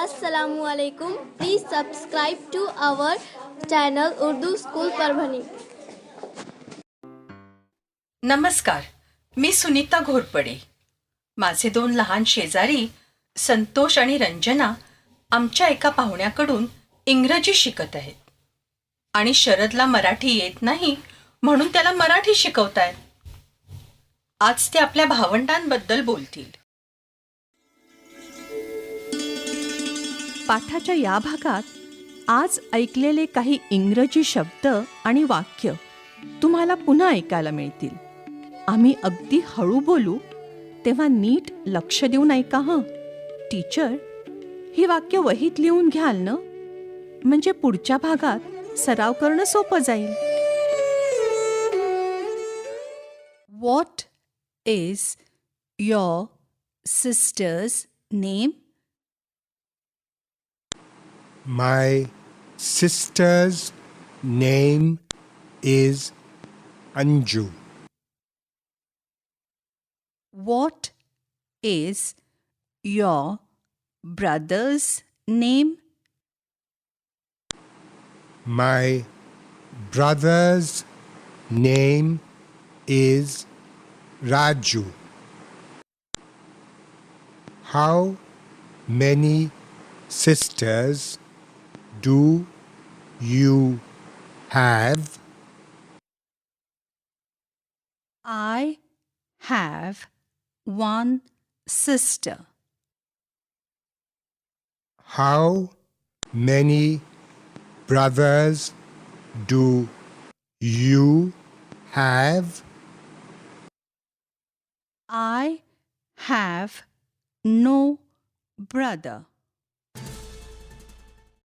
Assalamualaikum. Please subscribe to our channel Urdu School Parvani. नमस्कार, मी सुनीता घोरपडे. माझे 2 लहान शेजारी संतोष आणि रंजना आमच्या एका पाहुण्याकडून इंग्रजी शिकत आहेत. आणि शरदला मराठी येत नाही म्हणून त्याला मराठी शिकवतायत. आज ते आपल्या भावंडांबद्दल बोलतील. पाठाच्या या भागात आज ऐकलेले काही इंग्रजी शब्द आणि वाक्य तुम्हाला पुन्हा ऐकायला मिळतील. आम्ही अगदी हळू बोलू तेव्हा नीट लक्ष देऊन ऐका हं. टीचर, ही वाक्य वहीत लिहून घ्याल ना, म्हणजे पुढच्या भागात सराव करणं सोपं जाईल. What is your sister's name? My sister's name is Anju. What is your brother's name? My brother's name is Raju. How many sisters do you have? I have one sister. How many brothers do you have? I have no brother.